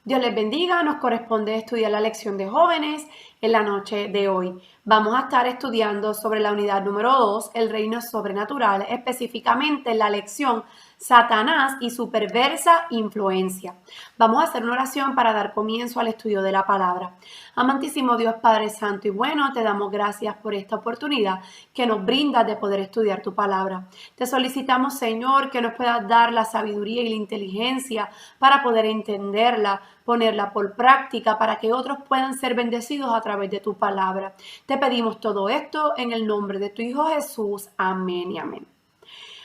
Dios les bendiga, nos corresponde estudiar la lección de jóvenes en la noche de hoy. Vamos a estar estudiando sobre la unidad número 2, el reino sobrenatural, específicamente la lección Satanás y su perversa influencia. Vamos a hacer una oración para dar comienzo al estudio de la palabra. Amantísimo Dios Padre Santo y bueno, te damos gracias por esta oportunidad que nos brindas de poder estudiar tu palabra. Te solicitamos, Señor, que nos puedas dar la sabiduría y la inteligencia para poder entenderla, ponerla por práctica, para que otros puedan ser bendecidos a través de tu palabra. Te pedimos todo esto en el nombre de tu Hijo Jesús. Amén y amén.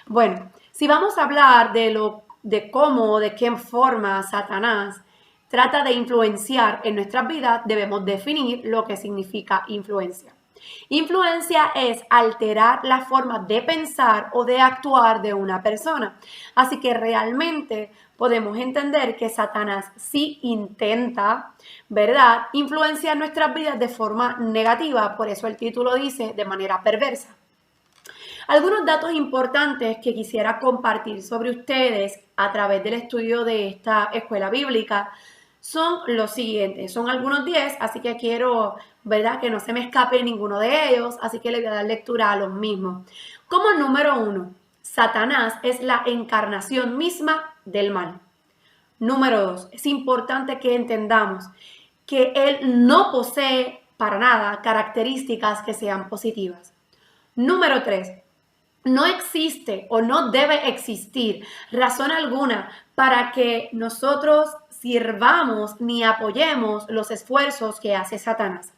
Bueno, si vamos a hablar de cómo, de qué forma Satanás trata de influenciar en nuestras vidas, debemos definir lo que significa influencia. Influencia es alterar la forma de pensar o de actuar de una persona. Así que realmente podemos entender que Satanás sí intenta, ¿verdad?, influenciar nuestras vidas de forma negativa. Por eso el título dice de manera perversa. Algunos datos importantes que quisiera compartir sobre ustedes a través del estudio de esta escuela bíblica son los siguientes. Son algunos 10, así que quiero, ¿verdad?, que no se me escape ninguno de ellos, así que le voy a dar lectura a los mismos. Como número 1, Satanás es la encarnación misma del mal. Número 2, es importante que entendamos que él no posee para nada características que sean positivas. Número 3, no existe o no debe existir razón alguna para que nosotros sirvamos ni apoyemos los esfuerzos que hace Satanás.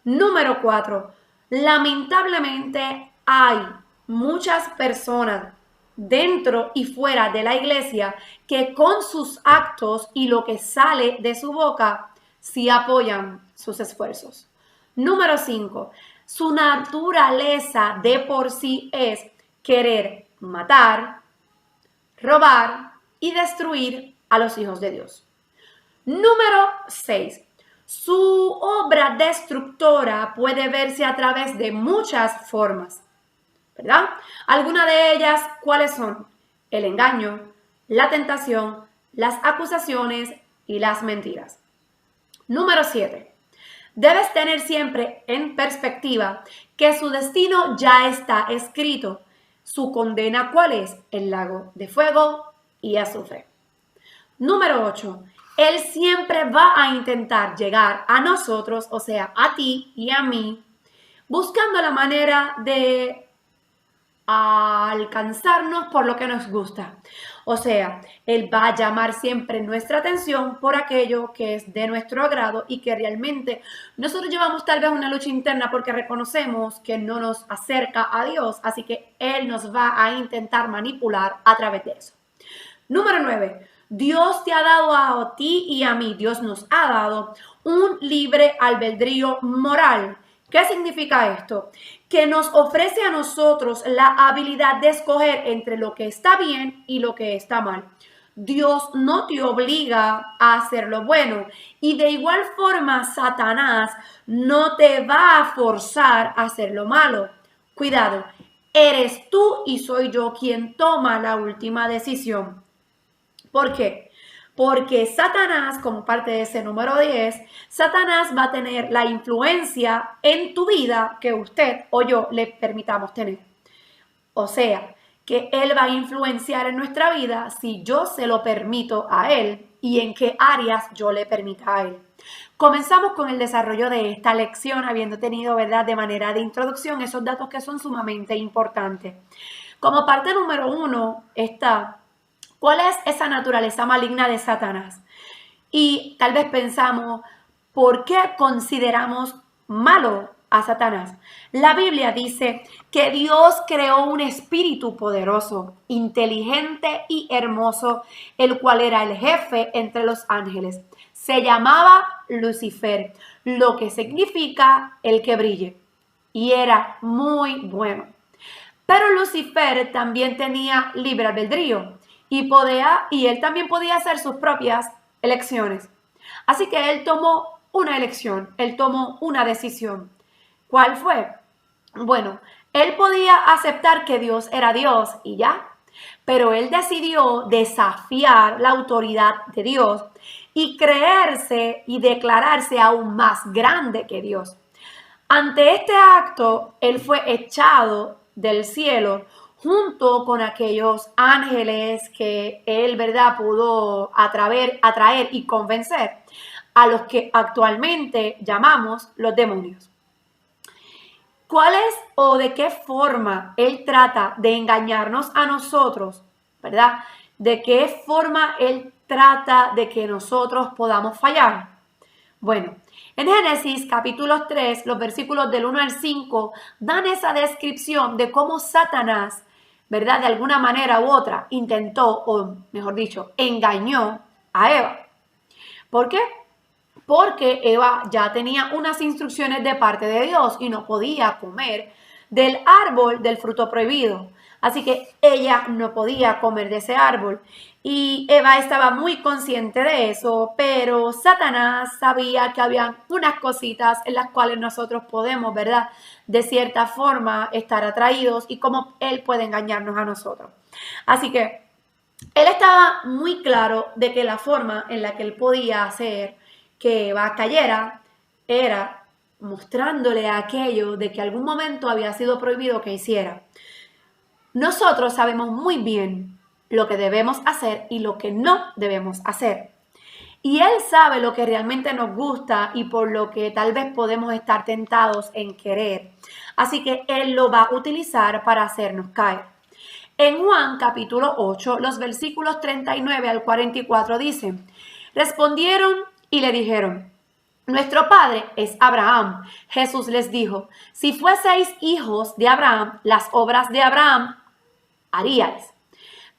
Número 4, lamentablemente hay muchas personas dentro y fuera de la iglesia que con sus actos y lo que sale de su boca sí apoyan sus esfuerzos. Número 5, su naturaleza de por sí es querer matar, robar y destruir a los hijos de Dios. Número 6. Su obra destructora puede verse a través de muchas formas, ¿verdad? Algunas de ellas, ¿cuáles son? El engaño, la tentación, las acusaciones y las mentiras. Número 7. Debes tener siempre en perspectiva que su destino ya está escrito. Su condena, ¿cuál es? El lago de fuego y azufre. Número 8. Él siempre va a intentar llegar a nosotros, o sea, a ti y a mí, buscando la manera de alcanzarnos por lo que nos gusta. O sea, él va a llamar siempre nuestra atención por aquello que es de nuestro agrado y que realmente nosotros llevamos tal vez una lucha interna porque reconocemos que no nos acerca a Dios, así que él nos va a intentar manipular a través de eso. Número 9. Dios te ha dado a ti y a mí, Dios nos ha dado un libre albedrío moral. ¿Qué significa esto? Que nos ofrece a nosotros la habilidad de escoger entre lo que está bien y lo que está mal. Dios no te obliga a hacer lo bueno y de igual forma Satanás no te va a forzar a hacer lo malo. Cuidado, eres tú y soy yo quien toma la última decisión. ¿Por qué? Porque Satanás, como parte de ese número 10, Satanás va a tener la influencia en tu vida que usted o yo le permitamos tener. O sea, que él va a influenciar en nuestra vida si yo se lo permito a él y en qué áreas yo le permita a él. Comenzamos con el desarrollo de esta lección, habiendo tenido, ¿verdad?, de manera de introducción esos datos que son sumamente importantes. Como parte número 1 está: ¿cuál es esa naturaleza maligna de Satanás? Y tal vez pensamos, ¿por qué consideramos malo a Satanás? La Biblia dice que Dios creó un espíritu poderoso, inteligente y hermoso, el cual era el jefe entre los ángeles. Se llamaba Lucifer, lo que significa el que brille, y era muy bueno. Pero Lucifer también tenía libre albedrío y él también podía hacer sus propias elecciones. Así que él tomó una elección, él tomó una decisión. ¿Cuál fue? Bueno, él podía aceptar que Dios era Dios y ya, Pero él decidió desafiar la autoridad de Dios y creerse y declararse aún más grande que Dios. Ante este acto, él fue echado del cielo junto con aquellos ángeles que él, ¿verdad?, pudo atraer y convencer, a los que actualmente llamamos los demonios. ¿Cuál es o de qué forma él trata de engañarnos a nosotros, verdad? ¿De qué forma él trata de que nosotros podamos fallar? Bueno, en Génesis capítulo 3, los versículos del 1 al 5 dan esa descripción de cómo Satanás, ¿verdad?, de alguna manera u otra intentó, o mejor dicho, engañó a Eva. ¿Por qué? Porque Eva ya tenía unas instrucciones de parte de Dios y no podía comer del árbol del fruto prohibido. Así que ella no podía comer de ese árbol. Y Eva estaba muy consciente de eso, pero Satanás sabía que había unas cositas en las cuales nosotros podemos, ¿verdad?, de cierta forma estar atraídos y cómo él puede engañarnos a nosotros. Así que él estaba muy claro de que la forma en la que él podía hacer que Eva cayera era mostrándole aquello de que algún momento había sido prohibido que hiciera. Nosotros sabemos muy bien lo que debemos hacer y lo que no debemos hacer. Y él sabe lo que realmente nos gusta y por lo que tal vez podemos estar tentados en querer. Así que él lo va a utilizar para hacernos caer. En Juan capítulo 8, los versículos 39 al 44 dicen: respondieron y le dijeron: nuestro padre es Abraham. Jesús les dijo: si fueseis hijos de Abraham, las obras de Abraham haríais.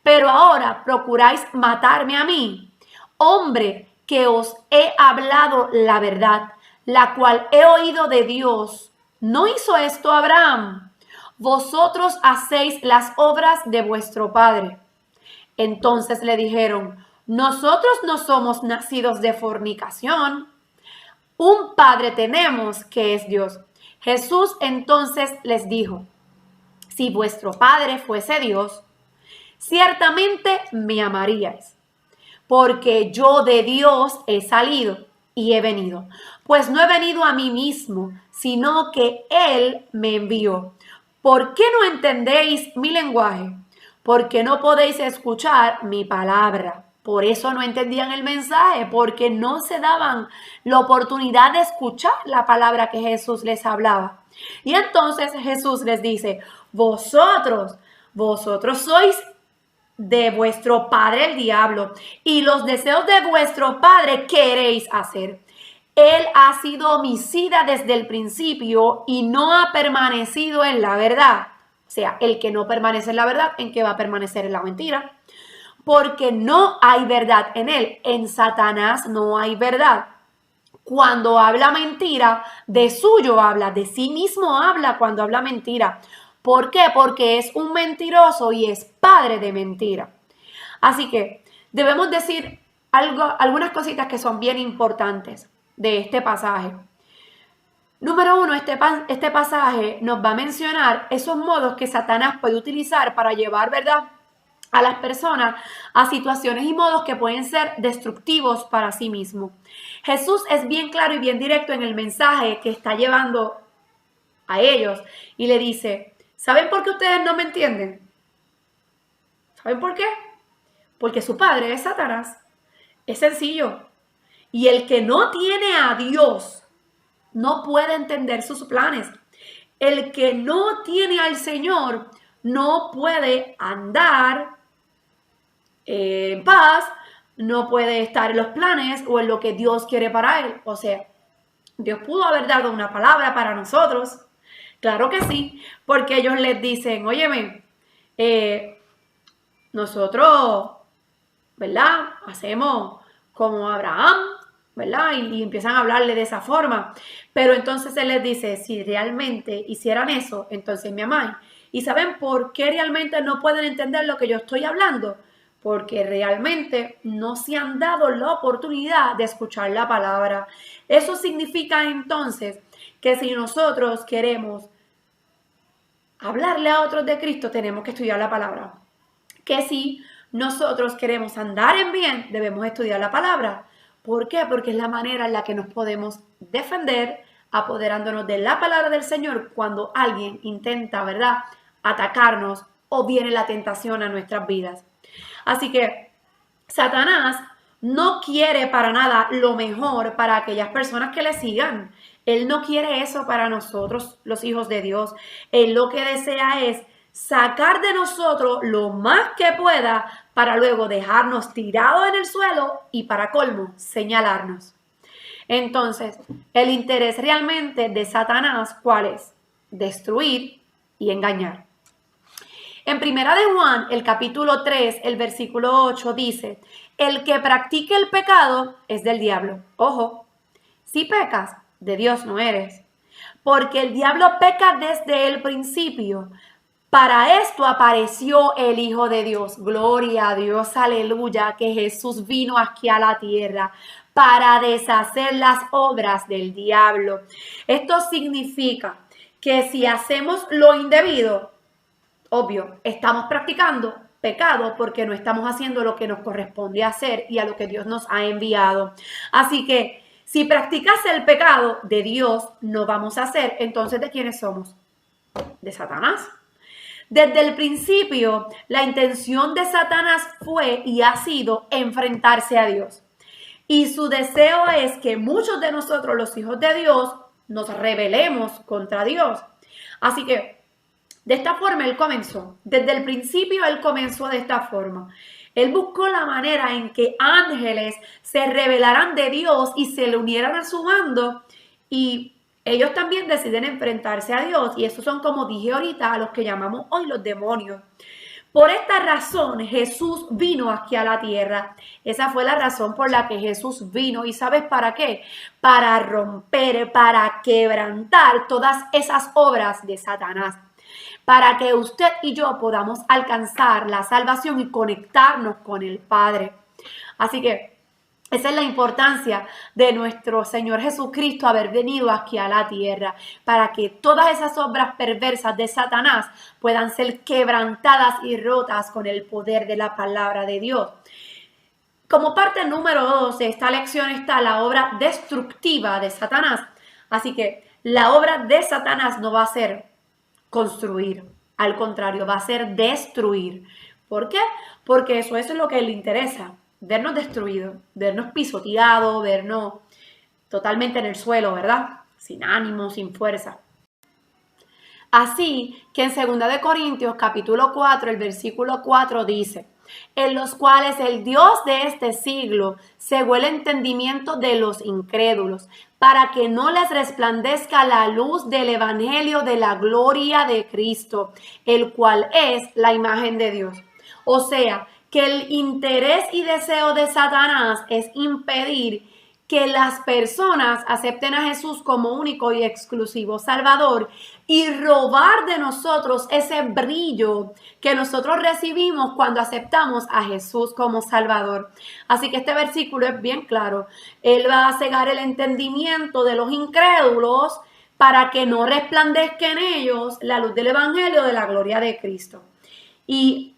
Pero ahora procuráis matarme a mí, hombre que os he hablado la verdad, la cual he oído de Dios. ¿No hizo esto Abraham? Vosotros hacéis las obras de vuestro padre. Entonces le dijeron: nosotros no somos nacidos de fornicación. Un padre tenemos, que es Dios. Jesús entonces les dijo: si vuestro padre fuese Dios, ciertamente me amaríais, porque yo de Dios he salido y he venido. Pues no he venido a mí mismo, sino que Él me envió. ¿Por qué no entendéis mi lenguaje? Porque no podéis escuchar mi palabra. Por eso no entendían el mensaje, porque no se daban la oportunidad de escuchar la palabra que Jesús les hablaba. Y entonces Jesús les dice: vosotros sois de vuestro padre el diablo, y los deseos de vuestro padre queréis hacer. Él ha sido homicida desde el principio y no ha permanecido en la verdad. O sea, el que no permanece en la verdad, ¿en qué va a permanecer? En la mentira. Porque no hay verdad en él. En Satanás no hay verdad. Cuando habla mentira, de suyo habla, de sí mismo habla cuando habla mentira. ¿Por qué? Porque es un mentiroso y es padre de mentira. Así que debemos decir algunas cositas que son bien importantes de este pasaje. Número uno, este pasaje nos va a mencionar esos modos que Satanás puede utilizar para llevar, ¿verdad?, a las personas a situaciones y modos que pueden ser destructivos para sí mismo. Jesús es bien claro y bien directo en el mensaje que está llevando a ellos y le dice: ¿saben por qué ustedes no me entienden? ¿Saben por qué? Porque su padre es Satanás. Es sencillo. Y el que no tiene a Dios no puede entender sus planes. El que no tiene al Señor no puede andar en paz, no puede estar en los planes o en lo que Dios quiere para él. O sea, Dios pudo haber dado una palabra para nosotros. Claro que sí, porque ellos les dicen: óyeme, nosotros, ¿verdad?, hacemos como Abraham, ¿verdad? Y empiezan a hablarle de esa forma. Pero entonces él les dice: si realmente hicieran eso, entonces me amáis. ¿Y saben por qué realmente no pueden entender lo que yo estoy hablando? Porque realmente no se han dado la oportunidad de escuchar la palabra. Eso significa entonces que si nosotros queremos hablarle a otros de Cristo, tenemos que estudiar la palabra. que si nosotros queremos andar en bien, debemos estudiar la palabra. ¿Por qué? Porque es la manera en la que nos podemos defender, apoderándonos de la palabra del Señor cuando alguien intenta, ¿verdad?, atacarnos o viene la tentación a nuestras vidas. Así que Satanás no quiere para nada lo mejor para aquellas personas que le sigan. Él no quiere eso para nosotros, los hijos de Dios. Él lo que desea es sacar de nosotros lo más que pueda para luego dejarnos tirados en el suelo y para colmo, señalarnos. Entonces, el interés realmente de Satanás, ¿cuál es? Destruir y engañar. En Primera de Juan, el capítulo 3, el versículo 8 dice, el que practique el pecado es del diablo. Ojo, si pecas, de Dios no eres, porque el diablo peca desde el principio. Para esto apareció el Hijo de Dios. Gloria a Dios, aleluya, que Jesús vino aquí a la tierra para deshacer las obras del diablo. Esto significa que si hacemos lo indebido, obvio, estamos practicando pecado porque no estamos haciendo lo que nos corresponde hacer y a lo que Dios nos ha enviado. Así que si practicas el pecado de Dios, no vamos a hacer. Entonces, ¿de quiénes somos? De Satanás. Desde el principio, la intención de Satanás fue y ha sido enfrentarse a Dios. Y su deseo es que muchos de nosotros, los hijos de Dios, nos rebelemos contra Dios. Así que, de esta forma Él comenzó. Desde el principio Él comenzó de esta forma. Él buscó la manera en que ángeles se rebelaran de Dios y se le unieran a su bando y ellos también deciden enfrentarse a Dios y esos son, como dije ahorita, a los que llamamos hoy los demonios. Por esta razón Jesús vino aquí a la tierra. Esa fue la razón por la que Jesús vino. ¿Y sabes para qué? Para romper, para quebrantar todas esas obras de Satanás. Para que usted y yo podamos alcanzar la salvación y conectarnos con el Padre. Así que esa es la importancia de nuestro Señor Jesucristo haber venido aquí a la tierra, para que todas esas obras perversas de Satanás puedan ser quebrantadas y rotas con el poder de la palabra de Dios. Como parte número 2 de esta lección está la obra destructiva de Satanás. Así que la obra de Satanás no va a ser construir, al contrario, va a ser destruir. ¿Por qué? Porque eso es lo que le interesa. Vernos destruidos, vernos pisoteados, vernos totalmente en el suelo, ¿verdad? Sin ánimo, sin fuerza. Así que en 2 de Corintios capítulo 4, el versículo 4 dice, en los cuales el Dios de este siglo cegó el entendimiento de los incrédulos, para que no les resplandezca la luz del evangelio de la gloria de Cristo, el cual es la imagen de Dios. O sea, que el interés y deseo de Satanás es impedir que las personas acepten a Jesús como único y exclusivo Salvador y robar de nosotros ese brillo que nosotros recibimos cuando aceptamos a Jesús como Salvador. Así que este versículo es bien claro. Él va a cegar el entendimiento de los incrédulos para que no resplandezca en ellos la luz del evangelio de la gloria de Cristo. Y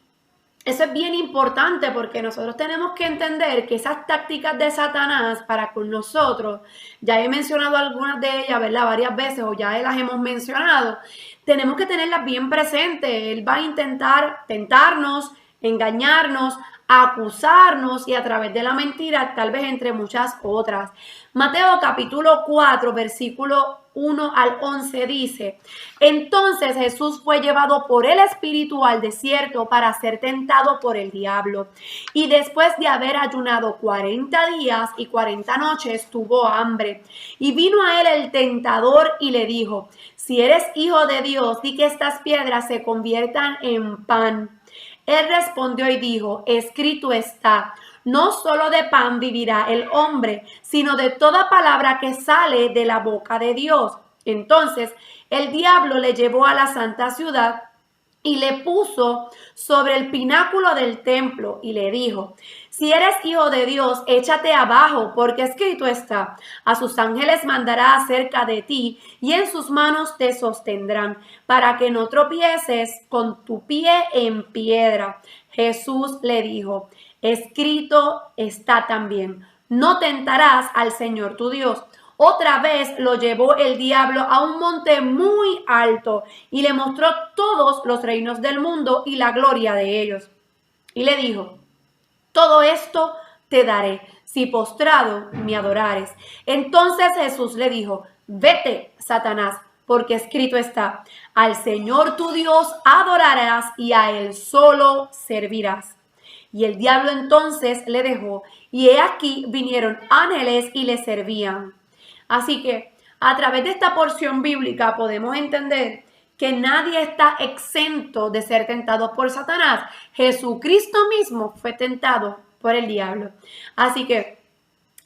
eso es bien importante porque nosotros tenemos que entender que esas tácticas de Satanás para con nosotros, ya he mencionado algunas de ellas, ¿verdad? Varias veces o ya las hemos mencionado, tenemos que tenerlas bien presentes. Él va a intentar tentarnos, engañarnos, acusarnos y a través de la mentira, tal vez entre muchas otras. Mateo capítulo 4, versículo 1 al 11 dice, entonces Jesús fue llevado por el Espíritu al desierto para ser tentado por el diablo. Y después de haber ayunado 40 días y 40 noches, tuvo hambre. Y vino a él el tentador y le dijo, si eres hijo de Dios, di que estas piedras se conviertan en pan. Él respondió y dijo, escrito está, no solo de pan vivirá el hombre, sino de toda palabra que sale de la boca de Dios. Entonces el diablo le llevó a la santa ciudad y le puso sobre el pináculo del templo y le dijo, Si eres hijo de Dios, échate abajo, porque escrito está, a sus ángeles mandará acerca de ti, y en sus manos te sostendrán, para que no tropieces con tu pie en piedra. Jesús le dijo, escrito está también, no tentarás al Señor tu Dios. Otra vez lo llevó el diablo a un monte muy alto y le mostró todos los reinos del mundo y la gloria de ellos. Y le dijo, todo esto te daré si postrado me adorares. Entonces Jesús le dijo, vete, Satanás, porque escrito está, al Señor tu Dios adorarás y a Él solo servirás. Y el diablo entonces le dejó, y he aquí vinieron ángeles y le servían. Así que a través de esta porción bíblica podemos entender que nadie está exento de ser tentado por Satanás. Jesucristo mismo fue tentado por el diablo. Así que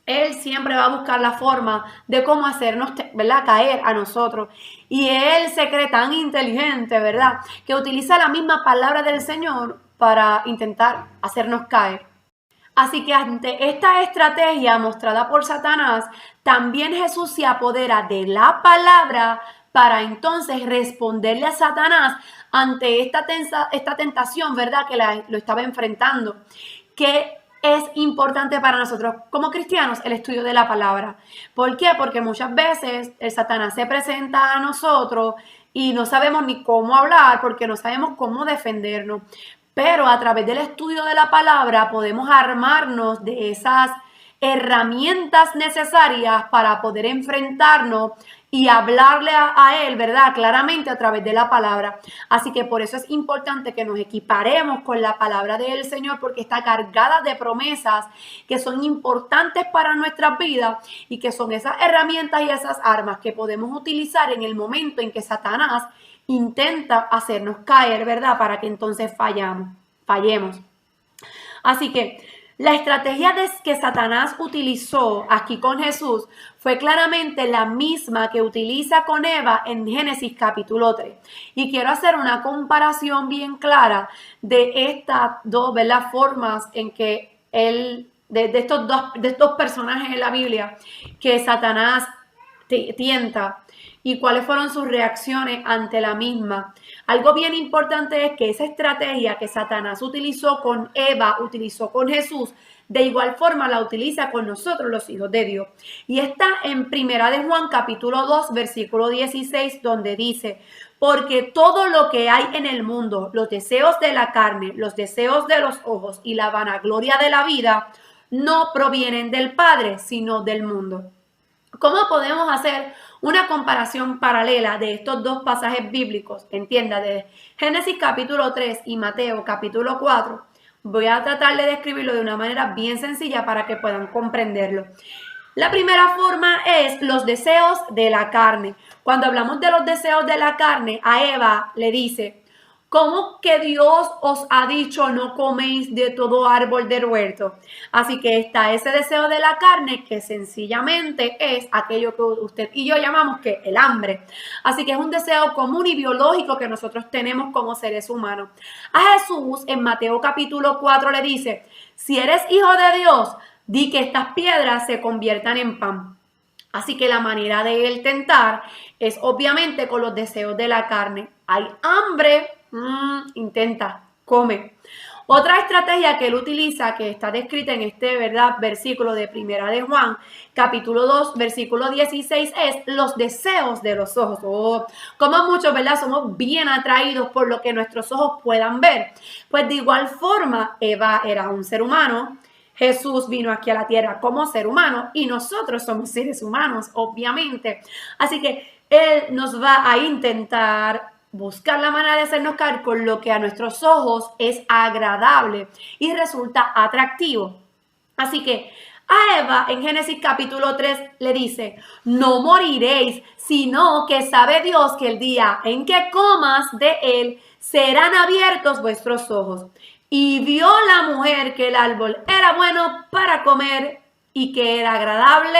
él siempre va a buscar la forma de cómo hacernos, ¿verdad?, caer a nosotros. Y él se cree tan inteligente, ¿verdad?, que utiliza la misma palabra del Señor para intentar hacernos caer. Así que ante esta estrategia mostrada por Satanás, también Jesús se apodera de la palabra para entonces responderle a Satanás ante esta tentación, ¿verdad?, que lo estaba enfrentando. Que es importante para nosotros como cristianos el estudio de la palabra. ¿Por qué? Porque muchas veces el Satanás se presenta a nosotros y no sabemos ni cómo hablar porque no sabemos cómo defendernos. Pero a través del estudio de la palabra podemos armarnos de esas herramientas necesarias para poder enfrentarnos y hablarle a él, ¿verdad?, claramente a través de la palabra. Así que por eso es importante que nos equiparemos con la palabra del Señor, porque está cargada de promesas que son importantes para nuestras vidas y que son esas herramientas y esas armas que podemos utilizar en el momento en que Satanás intenta hacernos caer, ¿verdad?, para que entonces fallemos. Así que la estrategia que Satanás utilizó aquí con Jesús fue claramente la misma que utiliza con Eva en Génesis capítulo 3. Y quiero hacer una comparación bien clara de estas dos, ¿verdad?, formas en que de estos personajes en la Biblia que Satanás tienta y cuáles fueron sus reacciones ante la misma. Algo bien importante es que esa estrategia que Satanás utilizó con Eva, utilizó con Jesús, de igual forma la utiliza con nosotros los hijos de Dios. Y está en Primera de Juan capítulo 2 versículo 16 donde dice, porque todo lo que hay en el mundo, los deseos de la carne, los deseos de los ojos y la vanagloria de la vida, no provienen del Padre, sino del mundo. ¿Cómo podemos hacer una comparación paralela de estos dos pasajes bíblicos? Entienda, de Génesis capítulo 3 y Mateo capítulo 4. Voy a tratar de describirlo de una manera bien sencilla para que puedan comprenderlo. La primera forma es los deseos de la carne. Cuando hablamos de los deseos de la carne, a Eva le dice, ¿cómo que Dios os ha dicho no coméis de todo árbol del huerto? Así que está ese deseo de la carne que sencillamente es aquello que usted y yo llamamos que el hambre. Así que es un deseo común y biológico que nosotros tenemos como seres humanos. A Jesús en Mateo capítulo 4 le dice, si eres hijo de Dios, di que estas piedras se conviertan en pan. Así que la manera de él tentar es obviamente con los deseos de la carne. Hay hambre, intenta, come. Otra estrategia que él utiliza, que está descrita en este, ¿verdad?, versículo de Primera de Juan, capítulo 2, versículo 16, es los deseos de los ojos. Como muchos, ¿verdad?, somos bien atraídos por lo que nuestros ojos puedan ver. Pues de igual forma, Eva era un ser humano. Jesús vino aquí a la tierra como ser humano y nosotros somos seres humanos, obviamente. Así que Él nos va a intentar buscar la manera de hacernos caer con lo que a nuestros ojos es agradable y resulta atractivo. Así que a Eva en Génesis capítulo 3 le dice, no moriréis, sino que sabe Dios que el día en que comas de él serán abiertos vuestros ojos. Y vio la mujer que el árbol era bueno para comer y que era agradable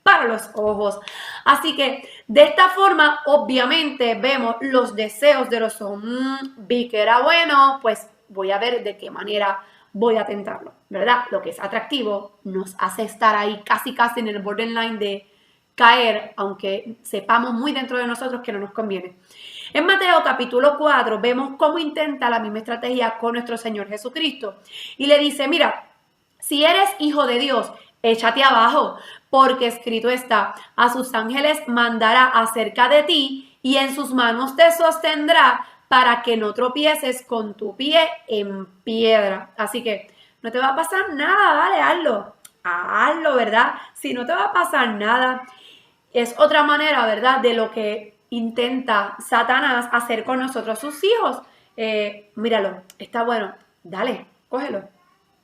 para los ojos. Así que de esta forma, obviamente, vemos los deseos de los ojos. Vi que era bueno, pues voy a ver de qué manera voy a tentarlo, ¿verdad? Lo que es atractivo nos hace estar ahí casi en el borderline de caer, aunque sepamos muy dentro de nosotros que no nos conviene. En Mateo capítulo 4 vemos cómo intenta la misma estrategia con nuestro Señor Jesucristo y le dice, mira, si eres hijo de Dios, échate abajo, porque escrito está, a sus ángeles mandará acerca de ti y en sus manos te sostendrá para que no tropieces con tu pie en piedra. Así que no te va a pasar nada, dale, hazlo, ¿verdad? Si no te va a pasar nada, es otra manera, ¿verdad?, de lo que intenta Satanás hacer con nosotros, sus hijos. Míralo, está bueno, dale, cógelo,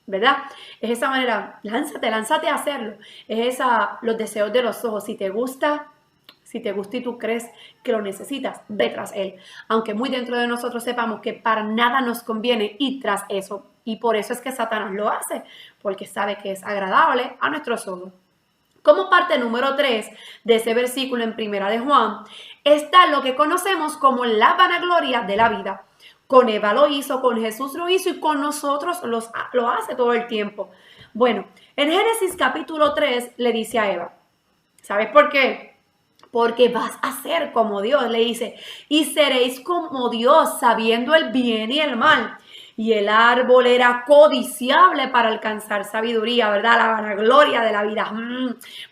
¿verdad? Es esa manera, lánzate a hacerlo. Es los deseos de los ojos. Si te gusta y tú crees que lo necesitas, ve tras él. Aunque muy dentro de nosotros sepamos que para nada nos conviene ir tras eso. Y por eso es que Satanás lo hace, porque sabe que es agradable a nuestros ojos. Como parte número 3 de ese versículo en Primera de Juan, está lo que conocemos como la vanagloria de la vida. Con Eva lo hizo, con Jesús lo hizo y con nosotros lo hace todo el tiempo. Bueno, en Génesis capítulo 3 le dice a Eva, ¿sabes por qué? Porque vas a ser como Dios, le dice, y seréis como Dios, sabiendo el bien y el mal. Y el árbol era codiciable para alcanzar sabiduría, ¿verdad? La vanagloria de la vida.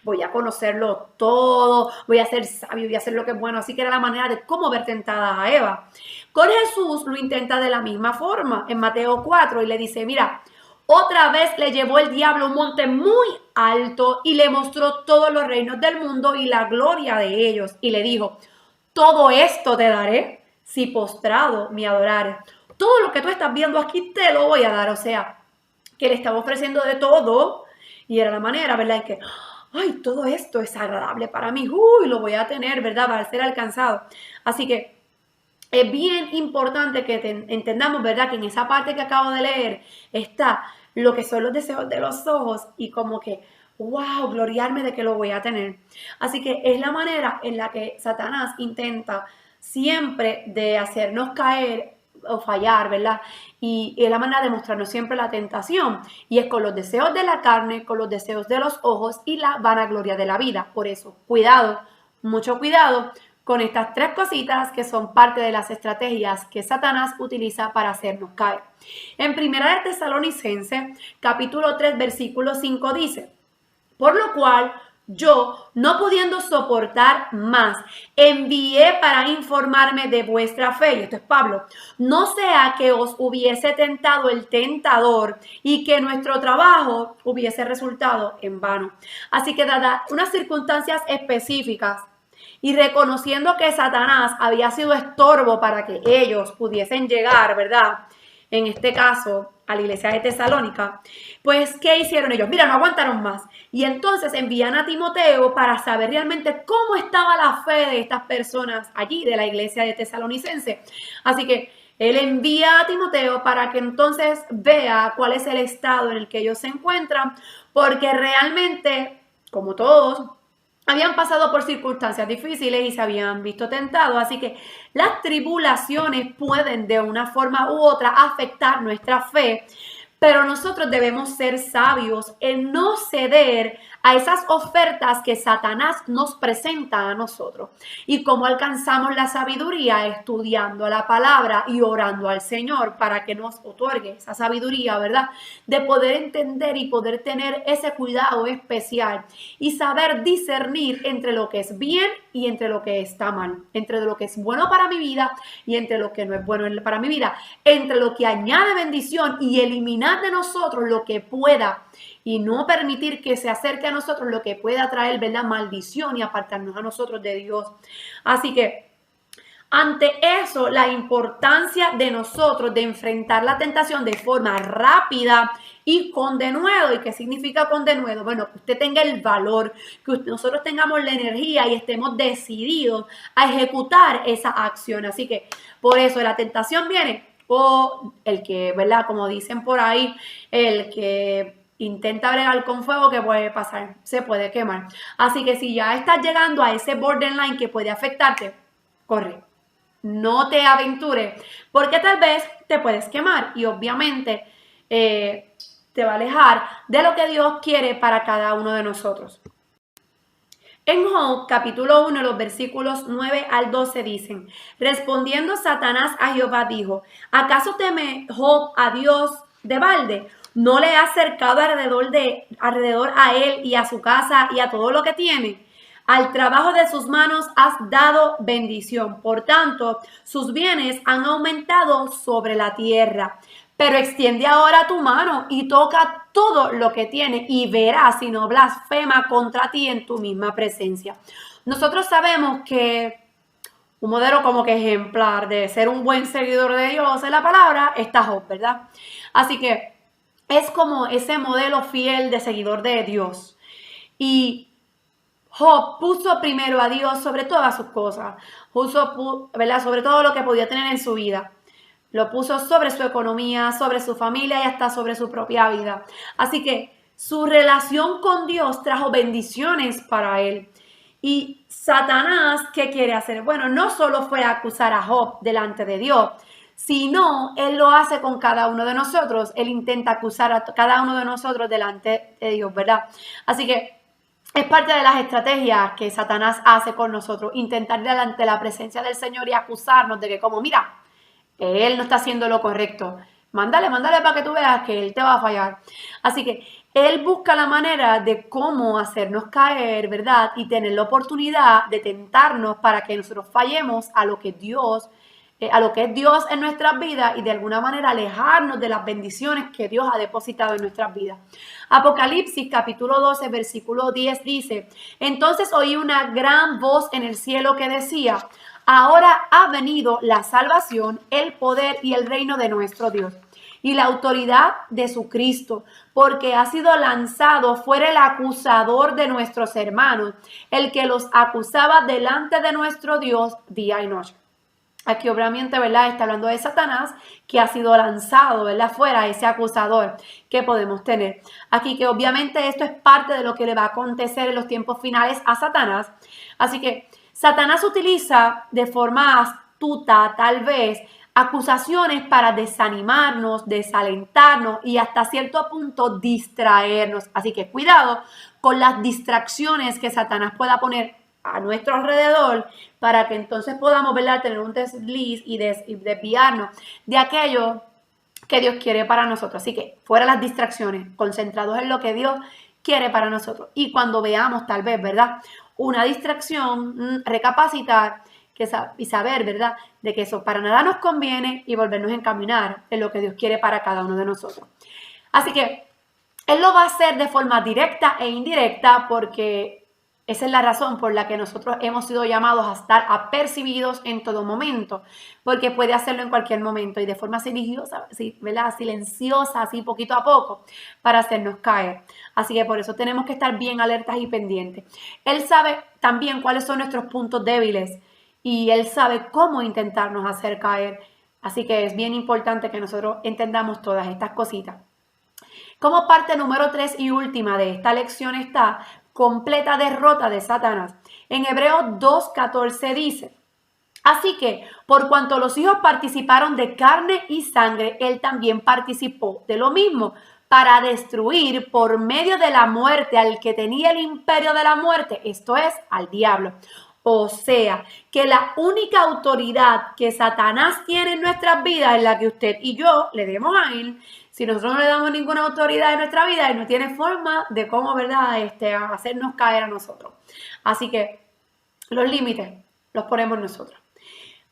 Voy a conocerlo todo, voy a ser sabio, voy a hacer lo que es bueno. Así que era la manera de cómo ver tentada a Eva. Con Jesús lo intenta de la misma forma en Mateo 4 y le dice, mira, otra vez le llevó el diablo a un monte muy alto y le mostró todos los reinos del mundo y la gloria de ellos. Y le dijo, todo esto te daré si postrado me adorares. Todo lo que tú estás viendo aquí te lo voy a dar. O sea, que le estaba ofreciendo de todo y era la manera, ¿verdad? En que, ay, todo esto es agradable para mí. Uy, lo voy a tener, ¿verdad? Para ser alcanzado. Así que es bien importante que entendamos, ¿verdad? Que en esa parte que acabo de leer está lo que son los deseos de los ojos y como que, wow, gloriarme de que lo voy a tener. Así que es la manera en la que Satanás intenta siempre de hacernos caer o fallar, ¿verdad? Y es la manera de mostrarnos siempre la tentación. Y es con los deseos de la carne, con los deseos de los ojos y la vanagloria de la vida. Por eso, cuidado, mucho cuidado con estas 3 cositas que son parte de las estrategias que Satanás utiliza para hacernos caer. En Primera de Tesalonicenses, capítulo 3, versículo 5 dice, por lo cual yo, no pudiendo soportar más, envié para informarme de vuestra fe. Y esto es Pablo. No sea que os hubiese tentado el tentador y que nuestro trabajo hubiese resultado en vano. Así que dadas unas circunstancias específicas y reconociendo que Satanás había sido estorbo para que ellos pudiesen llegar, ¿verdad?, en este caso, a la iglesia de Tesalónica, pues, ¿qué hicieron ellos? Mira, no aguantaron más. Y entonces envían a Timoteo para saber realmente cómo estaba la fe de estas personas allí, de la iglesia de Tesalonicense. Así que él envía a Timoteo para que entonces vea cuál es el estado en el que ellos se encuentran, porque realmente, como todos, habían pasado por circunstancias difíciles y se habían visto tentados, así que las tribulaciones pueden de una forma u otra afectar nuestra fe, pero nosotros debemos ser sabios en no ceder a esas ofertas que Satanás nos presenta a nosotros. ¿Y cómo alcanzamos la sabiduría? Estudiando la palabra y orando al Señor para que nos otorgue esa sabiduría, ¿verdad? De poder entender y poder tener ese cuidado especial y saber discernir entre lo que es bien y entre lo que está mal, entre lo que es bueno para mi vida y entre lo que no es bueno para mi vida, entre lo que añade bendición y eliminar de nosotros lo que pueda y no permitir que se acerque a nosotros lo que pueda traer, ¿verdad?, maldición y apartarnos a nosotros de Dios. Así que ante eso, la importancia de nosotros de enfrentar la tentación de forma rápida y con denuedo. ¿Y qué significa con denuedo? Bueno, que usted tenga el valor, que nosotros tengamos la energía y estemos decididos a ejecutar esa acción. Así que por eso la tentación viene, o el que, ¿verdad?, como dicen por ahí, el que intenta bregar con fuego, que puede pasar, se puede quemar. Así que si ya estás llegando a ese borderline que puede afectarte, corre. No te aventures, porque tal vez te puedes quemar y obviamente te va a alejar de lo que Dios quiere para cada uno de nosotros. En Job, capítulo 1, los versículos 9 al 12 dicen: respondiendo Satanás a Jehová dijo: ¿acaso teme Job a Dios de balde? ¿No le ha cercado alrededor a él y a su casa y a todo lo que tiene? Al trabajo de sus manos has dado bendición. Por tanto, sus bienes han aumentado sobre la tierra. Pero extiende ahora tu mano y toca todo lo que tiene y verás si no blasfema contra ti en tu misma presencia. Nosotros sabemos que un modelo como que ejemplar de ser un buen seguidor de Dios en la palabra está Job, ¿verdad? Así que es como ese modelo fiel de seguidor de Dios. Y Job puso primero a Dios sobre todas sus cosas, ¿verdad? Sobre todo lo que podía tener en su vida. Lo puso sobre su economía, sobre su familia y hasta sobre su propia vida. Así que su relación con Dios trajo bendiciones para él. Y Satanás, ¿qué quiere hacer? Bueno, no solo fue a acusar a Job delante de Dios, sino él lo hace con cada uno de nosotros. Él intenta acusar a cada uno de nosotros delante de Dios, ¿verdad? Así que es parte de las estrategias que Satanás hace con nosotros, intentar delante de la presencia del Señor y acusarnos de que como, mira, él no está haciendo lo correcto. Mándale para que tú veas que él te va a fallar. Así que él busca la manera de cómo hacernos caer, ¿verdad? Y tener la oportunidad de tentarnos para que nosotros fallemos a lo que es Dios en nuestras vidas y de alguna manera alejarnos de las bendiciones que Dios ha depositado en nuestras vidas. Apocalipsis capítulo 12 versículo 10 dice: entonces oí una gran voz en el cielo que decía: ahora ha venido la salvación, el poder y el reino de nuestro Dios y la autoridad de su Cristo, porque ha sido lanzado fuera el acusador de nuestros hermanos, el que los acusaba delante de nuestro Dios día y noche. Aquí obviamente, ¿verdad? Está hablando de Satanás, que ha sido lanzado, ¿verdad? Fuera ese acusador que podemos tener. Aquí que obviamente esto es parte de lo que le va a acontecer en los tiempos finales a Satanás. Así que Satanás utiliza de forma astuta, tal vez, acusaciones para desanimarnos, desalentarnos y hasta cierto punto distraernos. Así que cuidado con las distracciones que Satanás pueda poner a nuestro alrededor para que entonces podamos, ¿verdad?, tener un desliz y desviarnos de aquello que Dios quiere para nosotros. Así que fuera las distracciones, concentrados en lo que Dios quiere para nosotros. Y cuando veamos tal vez, ¿verdad?, una distracción, recapacitar y saber, ¿verdad?, de que eso para nada nos conviene y volvernos a encaminar en lo que Dios quiere para cada uno de nosotros. Así que Él lo va a hacer de forma directa e indirecta porque esa es la razón por la que nosotros hemos sido llamados a estar apercibidos en todo momento, porque puede hacerlo en cualquier momento y de forma silenciosa, ¿verdad?, silenciosa, así poquito a poco, para hacernos caer. Así que por eso tenemos que estar bien alertas y pendientes. Él sabe también cuáles son nuestros puntos débiles y Él sabe cómo intentarnos hacer caer. Así que es bien importante que nosotros entendamos todas estas cositas. Como parte número 3 y última de esta lección está completa derrota de Satanás. En Hebreos 2:14 dice: así que, por cuanto los hijos participaron de carne y sangre, él también participó de lo mismo, para destruir por medio de la muerte al que tenía el imperio de la muerte, esto es, al diablo. O sea, que la única autoridad que Satanás tiene en nuestras vidas es la que usted y yo le demos a él. Si nosotros no le damos ninguna autoridad en nuestra vida, él no tiene forma de cómo, ¿verdad?, hacernos caer a nosotros. Así que los límites los ponemos nosotros.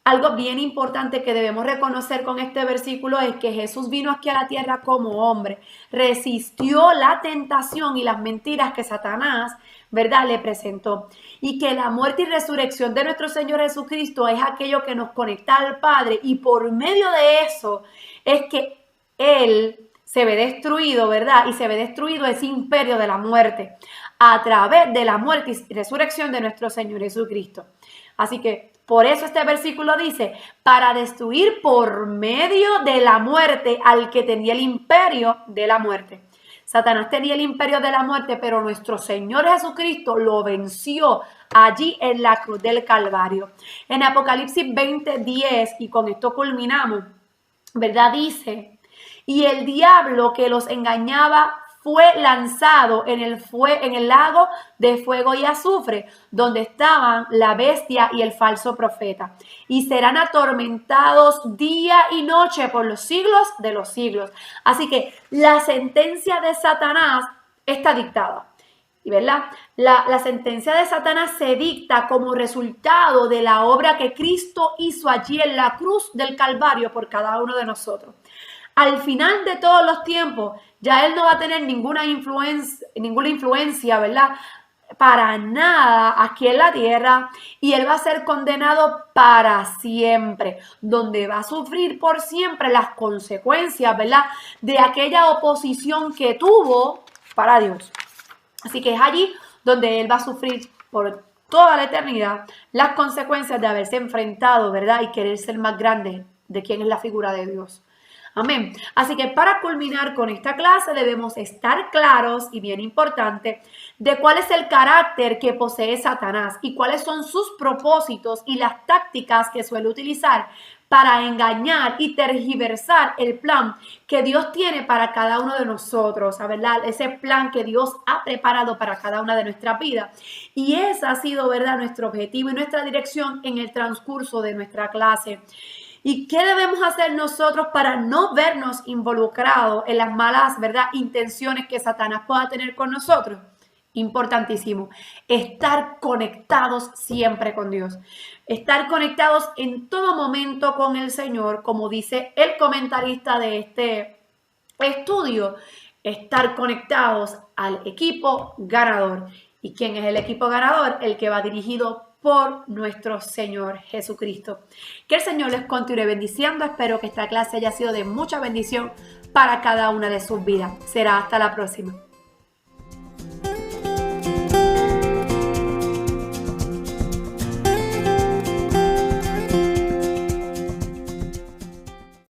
Algo bien importante que debemos reconocer con este versículo es que Jesús vino aquí a la tierra como hombre, resistió la tentación y las mentiras que Satanás, ¿verdad?, le presentó. Y que la muerte y resurrección de nuestro Señor Jesucristo es aquello que nos conecta al Padre y por medio de eso es que Él se ve destruido, ¿verdad? Y se ve destruido ese imperio de la muerte a través de la muerte y resurrección de nuestro Señor Jesucristo. Así que por eso este versículo dice: para destruir por medio de la muerte al que tenía el imperio de la muerte. Satanás tenía el imperio de la muerte, pero nuestro Señor Jesucristo lo venció allí en la cruz del Calvario. En Apocalipsis 20:10, y con esto culminamos, ¿verdad?, dice: y el diablo que los engañaba fue lanzado en el lago de fuego y azufre, donde estaban la bestia y el falso profeta, y serán atormentados día y noche por los siglos de los siglos. Así que la sentencia de Satanás está dictada. Y ¿verdad? La sentencia de Satanás se dicta como resultado de la obra que Cristo hizo allí en la cruz del Calvario por cada uno de nosotros. Al final de todos los tiempos, ya Él no va a tener ninguna influencia, ¿verdad? Para nada aquí en la tierra, y Él va a ser condenado para siempre, donde va a sufrir por siempre las consecuencias, ¿verdad? De aquella oposición que tuvo para Dios. Así que es allí donde Él va a sufrir por toda la eternidad las consecuencias de haberse enfrentado, ¿verdad? Y querer ser más grande de quién es la figura de Dios. Amén. Así que para culminar con esta clase debemos estar claros, y bien importante, de cuál es el carácter que posee Satanás y cuáles son sus propósitos y las tácticas que suele utilizar para engañar y tergiversar el plan que Dios tiene para cada uno de nosotros, ¿verdad? Ese plan que Dios ha preparado para cada una de nuestras vidas. Y ese ha sido, ¿verdad?, nuestro objetivo y nuestra dirección en el transcurso de nuestra clase. ¿Y qué debemos hacer nosotros para no vernos involucrados en las malas, ¿verdad?, intenciones que Satanás pueda tener con nosotros? Importantísimo, estar conectados siempre con Dios, estar conectados en todo momento con el Señor, como dice el comentarista de este estudio, estar conectados al equipo ganador. ¿Y quién es el equipo ganador? El que va dirigido por nuestro Señor Jesucristo. Que el Señor les continúe bendiciendo. Espero que esta clase haya sido de mucha bendición para cada una de sus vidas. Será hasta la próxima.